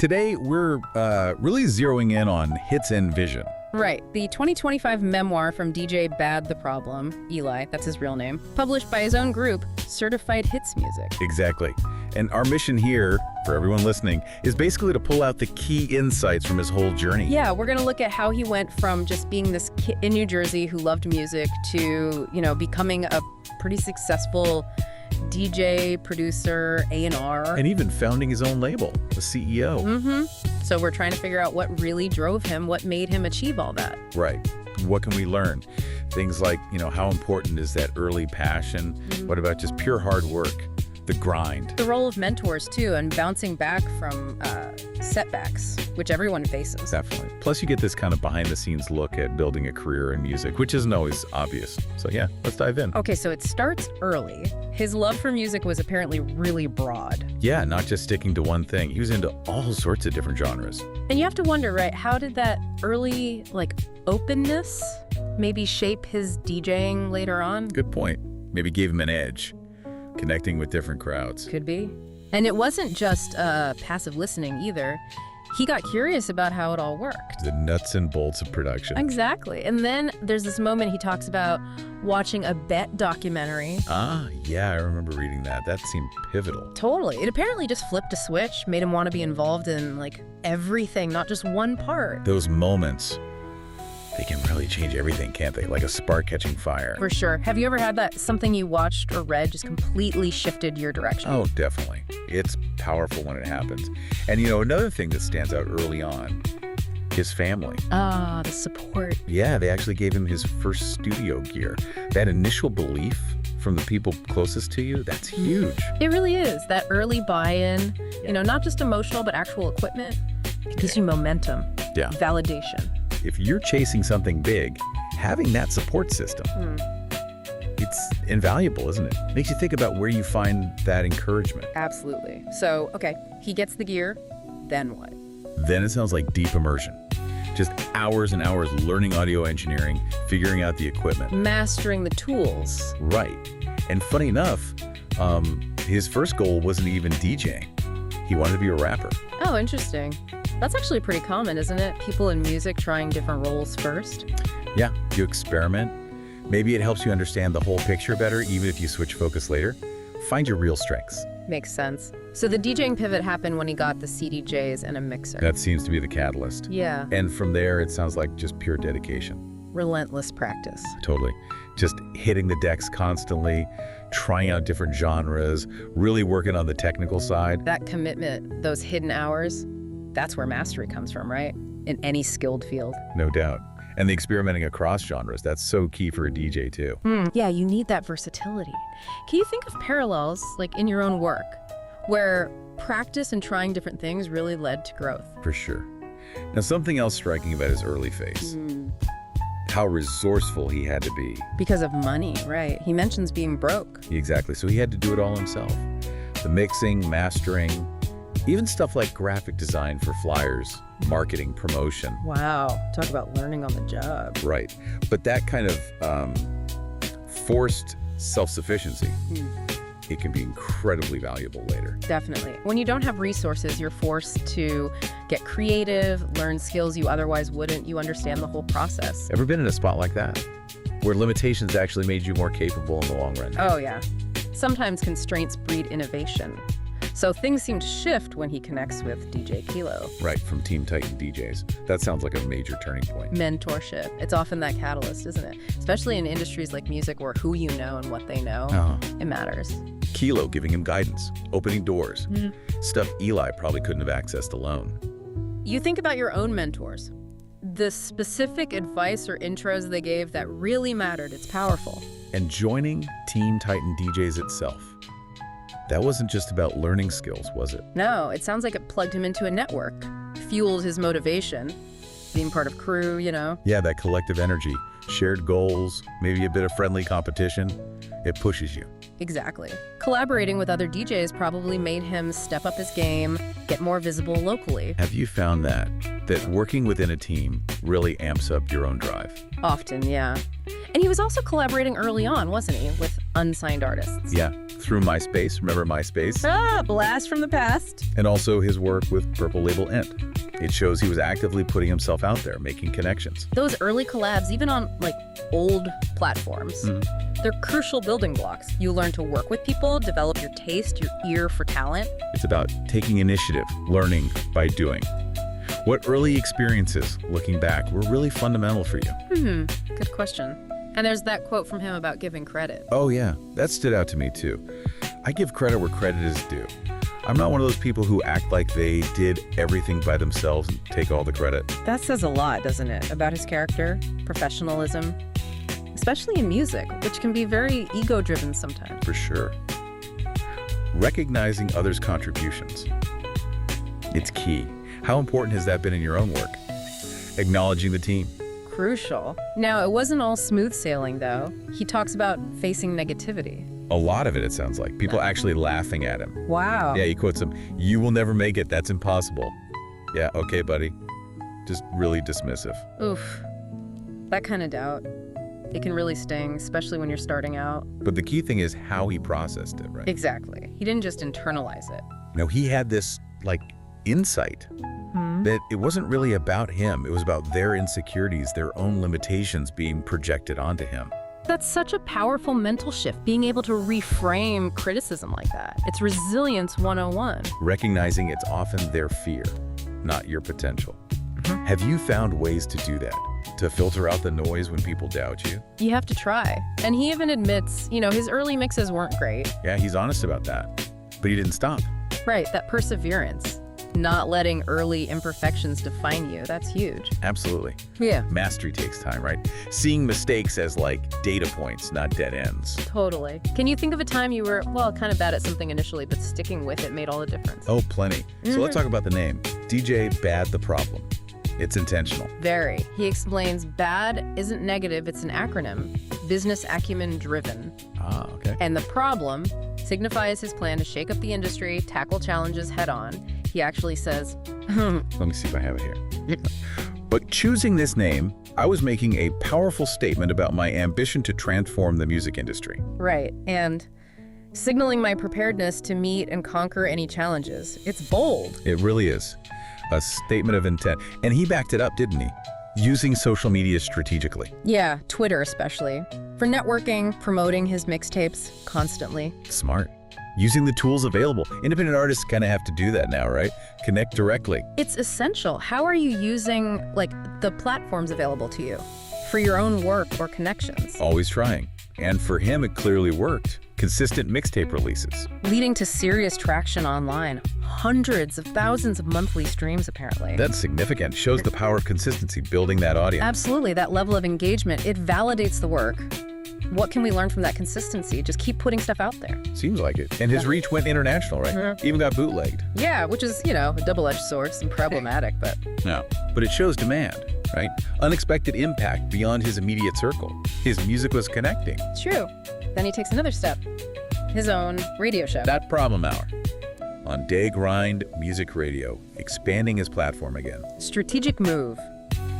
Today, we're really zeroing in on HITz N Vision. Right. The 2025 memoir from DJ Bad the Problem, Eli, that's his real name, published by his own group, Certified Hits Music. Exactly. And our mission here, for everyone listening, is basically to pull out the key insights from his whole journey. Yeah, we're going to look at how he went from just being this kid in New Jersey who loved music to, becoming a pretty successful DJ, producer, A&R. And even founding his own label, the CEO. Mm-hmm. So we're trying to figure out what really drove him, what made him achieve all that. Right. What can we learn? Things like, how important is that early passion? Mm-hmm. What about just pure hard work? The grind. The role of mentors, too, and bouncing back from setbacks, which everyone faces. Definitely. Plus, you get this kind of behind-the-scenes look at building a career in music, which isn't always obvious. So yeah, let's dive in. Okay, so it starts early. His love for music was apparently really broad. Yeah, not just sticking to one thing. He was into all sorts of different genres. And you have to wonder, right, how did that early, openness maybe shape his DJing later on? Good point. Maybe gave him an edge. Connecting with different crowds. Could be. And it wasn't just passive listening either. He got curious about how it all worked. The nuts and bolts of production. Exactly. And then there's this moment he talks about watching a Bet documentary. Ah, yeah, I remember reading that. That seemed pivotal. Totally. It apparently just flipped a switch, made him want to be involved in, everything, not just one part. Those moments, they can really change everything, can't they? Like a spark catching fire. For sure. Have you ever had that something you watched or read just completely shifted your direction? Oh, definitely. It's powerful when it happens. And another thing that stands out early on, his family. Ah, the support. Yeah, they actually gave him his first studio gear. That initial belief from the people closest to you, that's huge. It really is. That early buy-in, not just emotional, but actual equipment. It gives you momentum. Yeah. Validation. If you're chasing something big, having that support system, it's invaluable, isn't it? Makes you think about where you find that encouragement. Absolutely. So, okay, he gets the gear, then what? Then it sounds like deep immersion. Just hours and hours learning audio engineering, figuring out the equipment. Mastering the tools. Right. And funny enough, his first goal wasn't even DJing. He wanted to be a rapper. Oh, interesting. That's actually pretty common, isn't it? People in music trying different roles first. Yeah, you experiment. Maybe it helps you understand the whole picture better, even if you switch focus later. Find your real strengths. Makes sense. So the DJing pivot happened when he got the CDJs and a mixer. That seems to be the catalyst. Yeah. And from there, it sounds like just pure dedication. Relentless practice. Totally. Just hitting the decks constantly, trying out different genres, really working on the technical side. That commitment, those hidden hours, that's where mastery comes from, right? In any skilled field. No doubt. And the experimenting across genres, that's so key for a DJ too. Yeah, you need that versatility. Can you think of parallels, in your own work, where practice and trying different things really led to growth? For sure. Now, something else striking about his early phase. How resourceful he had to be. Because of money, right? He mentions being broke. Exactly. So he had to do it all himself. The mixing, mastering, even stuff like graphic design for flyers, marketing, promotion. Wow. Talk about learning on the job. Right. But that kind of forced self-sufficiency, it can be incredibly valuable later. Definitely. When you don't have resources, you're forced to get creative, learn skills you otherwise wouldn't. You understand the whole process. Ever been in a spot like that, where limitations actually made you more capable in the long run? Oh, yeah. Sometimes constraints breed innovation. So things seem to shift when he connects with DJ Kilo. Right, from Team Titan DJs. That sounds like a major turning point. Mentorship. It's often that catalyst, isn't it? Especially in industries like music where who you know and what they know, it matters. Kilo giving him guidance, opening doors, stuff Eli probably couldn't have accessed alone. You think about your own mentors. The specific advice or intros they gave that really mattered. It's powerful. And joining Team Titan DJs itself. That wasn't just about learning skills, was it? No, it sounds like it plugged him into a network, fueled his motivation, being part of crew, Yeah, that collective energy, shared goals, maybe a bit of friendly competition. It pushes you. Exactly. Collaborating with other DJs probably made him step up his game, get more visible locally. Have you found that working within a team really amps up your own drive? Often, yeah. And he was also collaborating early on, wasn't he, with unsigned artists. Yeah, through MySpace. Remember MySpace? Ah, blast from the past. And also his work with Purple Label Ent. It shows he was actively putting himself out there, making connections. Those early collabs, even on like old platforms, they're crucial building blocks. You learn to work with people, develop your taste, your ear for talent. It's about taking initiative, learning by doing. What early experiences, looking back, were really fundamental for you? Good question. And there's that quote from him about giving credit. Oh yeah, that stood out to me too. I give credit where credit is due. I'm not one of those people who act like they did everything by themselves and take all the credit. That says a lot, doesn't it, about his character, professionalism, especially in music, which can be very ego-driven sometimes. For sure. Recognizing others' contributions. It's key. How important has that been in your own work? Acknowledging the team. Crucial. Now, it wasn't all smooth sailing, though. He talks about facing negativity. A lot of it sounds like. People actually laughing at him. Wow. Yeah, he quotes him, "You will never make it, that's impossible." Yeah, okay, buddy. Just really dismissive. Oof. That kind of doubt. It can really sting, especially when you're starting out. But the key thing is how he processed it, right? Exactly. He didn't just internalize it. No, he had this, insight that it wasn't really about him. It was about their insecurities, their own limitations being projected onto him. That's such a powerful mental shift, being able to reframe criticism like that. It's resilience 101. Recognizing it's often their fear, not your potential. Have you found ways to do that? To filter out the noise when people doubt you? You have to try. And he even admits, his early mixes weren't great. Yeah, he's honest about that. But he didn't stop. Right, that perseverance. Not letting early imperfections define you. That's huge. Absolutely. Yeah. Mastery takes time, right? Seeing mistakes as data points, not dead ends. Totally. Can you think of a time you were, kind of bad at something initially, but sticking with it made all the difference? Oh, plenty. So let's talk about the name. DJ Bad the Problem. It's intentional. Very. He explains BAD isn't negative, it's an acronym. Business acumen driven. Ah, okay. And the problem signifies his plan to shake up the industry, tackle challenges head on. He actually says, Let me see if I have it here. But choosing this name, I was making a powerful statement about my ambition to transform the music industry. Right, and signaling my preparedness to meet and conquer any challenges. It's bold. It really is. A statement of intent. And he backed it up, didn't he? Using social media strategically. Yeah, Twitter especially. For networking, promoting his mixtapes constantly. Smart. Using the tools available. Independent artists kind of have to do that now, right? Connect directly. It's essential. How are you using, the platforms available to you for your own work or connections? Always trying. And for him, it clearly worked. Consistent mixtape releases. Leading to serious traction online. Hundreds of thousands of monthly streams, apparently. That's significant. Shows the power of consistency, building that audience. Absolutely. That level of engagement, it validates the work. What can we learn from that consistency? Just keep putting stuff out there. Seems like it. And his reach went international, right? Even got bootlegged. Yeah, which is, a double-edged sword and problematic, but... No, but it shows demand, right? Unexpected impact beyond his immediate circle. His music was connecting. True. Then he takes another step. His own radio show. That Problem Hour. On Day Grind Music Radio, expanding his platform again. Strategic move.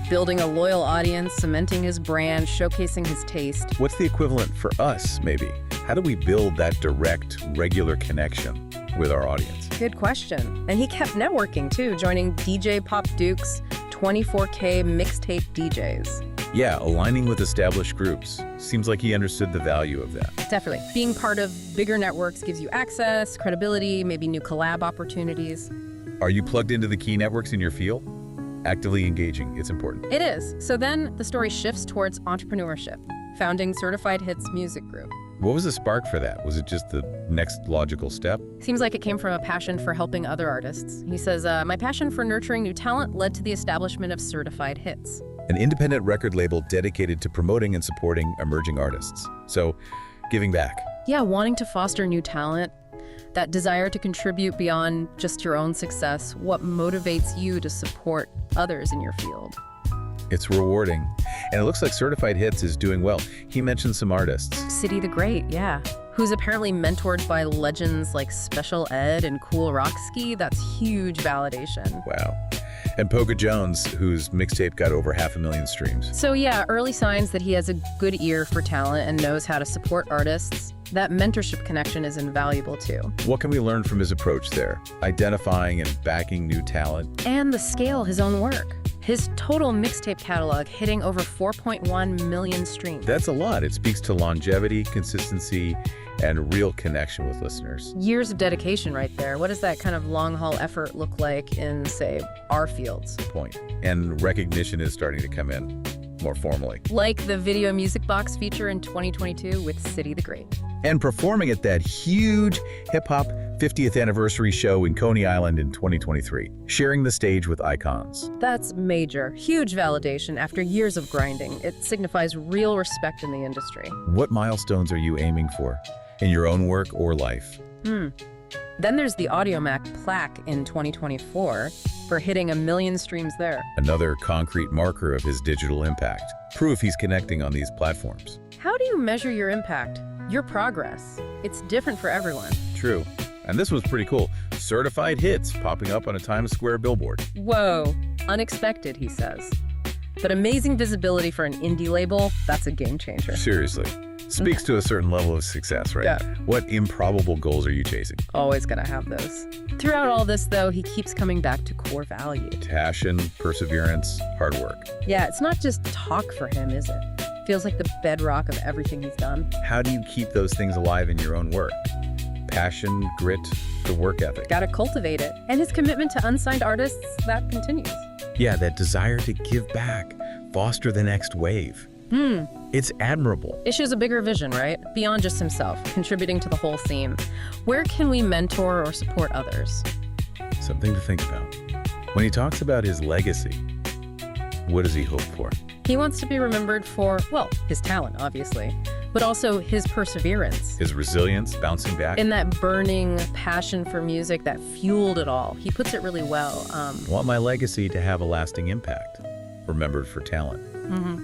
Building a loyal audience, cementing his brand, showcasing his taste. What's the equivalent for us, maybe? How do we build that direct, regular connection with our audience? Good question. And he kept networking, too, joining DJ Pop Duke's 24K mixtape DJs. Yeah, aligning with established groups. Seems like he understood the value of that. Definitely. Being part of bigger networks gives you access, credibility, maybe new collab opportunities. Are you plugged into the key networks in your field? Actively engaging, it's important. It is. So then the story shifts towards entrepreneurship, founding Certified HITz Music Group. What was the spark for that? Was it just the next logical step? Seems like it came from a passion for helping other artists. He says, my passion for nurturing new talent led to the establishment of Certified HITz. An independent record label dedicated to promoting and supporting emerging artists. So, giving back. Yeah, wanting to foster new talent, that desire to contribute beyond just your own success, what motivates you to support others in your field. It's rewarding. And it looks like Certified HITz is doing well. He mentioned some artists. City the Great, yeah. Who's apparently mentored by legends like Special Ed and Cool Rockski. That's huge validation. Wow. And Poga Jones, whose mixtape got over 500,000 streams. So yeah, early signs that he has a good ear for talent and knows how to support artists. That mentorship connection is invaluable too. What can we learn from his approach there? Identifying and backing new talent. And the scale of his own work. His total mixtape catalog hitting over 4.1 million streams. That's a lot. It speaks to longevity, consistency, and real connection with listeners. Years of dedication right there. What does that kind of long-haul effort look like in, say, our fields? Point. And recognition is starting to come in more formally. Like the Video Music Box feature in 2022 with City the Great. And performing at that huge hip-hop 50th anniversary show in Coney Island in 2023, sharing the stage with icons. That's major. Huge validation after years of grinding. It signifies real respect in the industry. What milestones are you aiming for in your own work or life? Then there's the AudioMac plaque in 2024 for hitting 1 million streams there. Another concrete marker of his digital impact. Proof he's connecting on these platforms. How do you measure your impact? Your progress. It's different for everyone. True. And this was pretty cool. Certified hits popping up on a Times Square billboard. Whoa, unexpected, he says. But amazing visibility for an indie label, that's a game changer. Seriously. Speaks to a certain level of success, right? Yeah. What improbable goals are you chasing? Always gonna have those. Throughout all this, though, he keeps coming back to core values. Passion, perseverance, hard work. Yeah, it's not just talk for him, is it? Feels like the bedrock of everything he's done. How do you keep those things alive in your own work? Passion, grit, the work ethic. Gotta cultivate it. And his commitment to unsigned artists, that continues. Yeah, that desire to give back, foster the next wave. It's admirable. It shows a bigger vision, right? Beyond just himself, contributing to the whole theme. Where can we mentor or support others? Something to think about. When he talks about his legacy, what does he hope for? He wants to be remembered for, well, his talent, obviously, but also his perseverance. His resilience, bouncing back. In that burning passion for music that fueled it all. He puts it really well. Want my legacy to have a lasting impact, remembered for talent,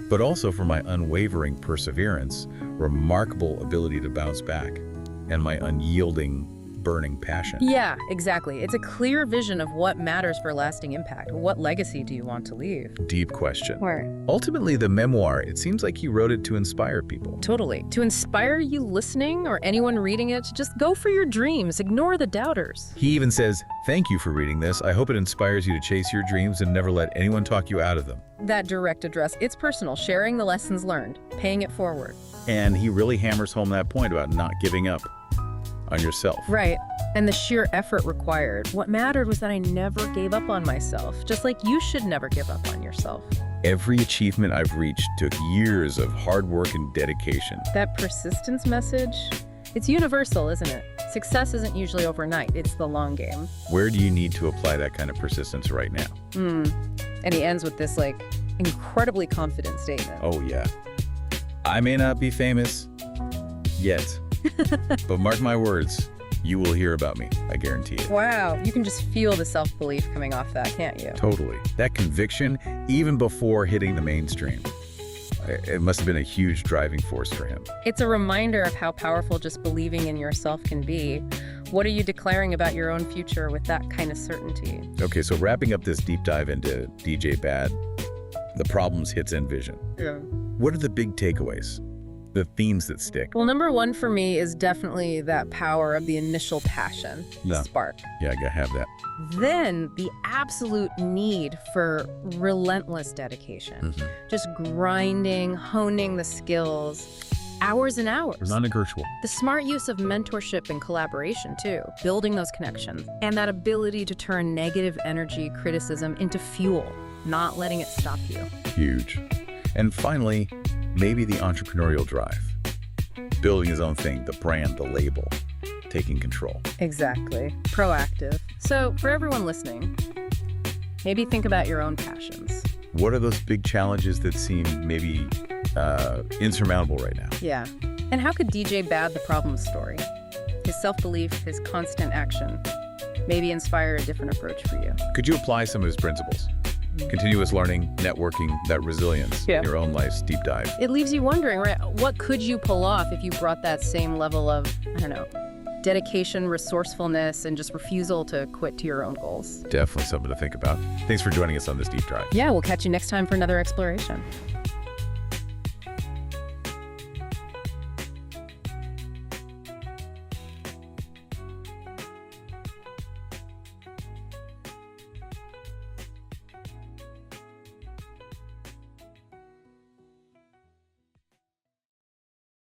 but also for my unwavering perseverance, remarkable ability to bounce back, and my unyielding, burning passion. Yeah, exactly. It's a clear vision of what matters for lasting impact. What legacy do you want to leave? Deep question. Where? Ultimately, the memoir, it seems like he wrote it to inspire people. Totally. To inspire you listening or anyone reading it to just go for your dreams. Ignore the doubters. He even says, "Thank you for reading this. I hope it inspires you to chase your dreams and never let anyone talk you out of them." That direct address, it's personal, sharing the lessons learned, paying it forward. And he really hammers home that point about not giving up on yourself. Right. And the sheer effort required. What mattered was that I never gave up on myself, just like you should never give up on yourself. Every achievement I've reached took years of hard work and dedication. That persistence message, it's universal, isn't it? Success isn't usually overnight, it's the long game. Where do you need to apply that kind of persistence right now? And he ends with this, like, incredibly confident statement. Oh, yeah. I may not be famous yet, but mark my words, you will hear about me. I guarantee it. Wow, you can just feel the self-belief coming off that, can't you? Totally. That conviction, even before hitting the mainstream, it must have been a huge driving force for him. It's a reminder of how powerful just believing in yourself can be. What are you declaring about your own future with that kind of certainty? Okay, so wrapping up this deep dive into DJ Bad, the problems, HITz N Vision. Yeah. What are the big takeaways? The themes that stick? Well, number one for me is definitely that power of the initial passion, the spark. Yeah, I gotta have that. Then the absolute need for relentless dedication. Just grinding, honing the skills, hours and hours. Non-negotiable. The smart use of mentorship and collaboration too, building those connections, and that ability to turn negative energy, criticism into fuel, not letting it stop you. Huge. And finally, maybe the entrepreneurial drive. Building his own thing, the brand, the label, taking control. Exactly. Proactive. So for everyone listening, maybe think about your own passions. What are those big challenges that seem maybe insurmountable right now? Yeah. And how could DJ Bad the problem story? His self-belief, his constant action, maybe inspire a different approach for you. Could you apply some of his principles? Continuous learning, networking, that resilience in your own life's deep dive. It leaves you wondering, right? What could you pull off if you brought that same level of, I don't know, dedication, resourcefulness, and just refusal to quit to your own goals. Definitely something to think about. Thanks for joining us on this deep dive. Yeah, we'll catch you next time for another exploration.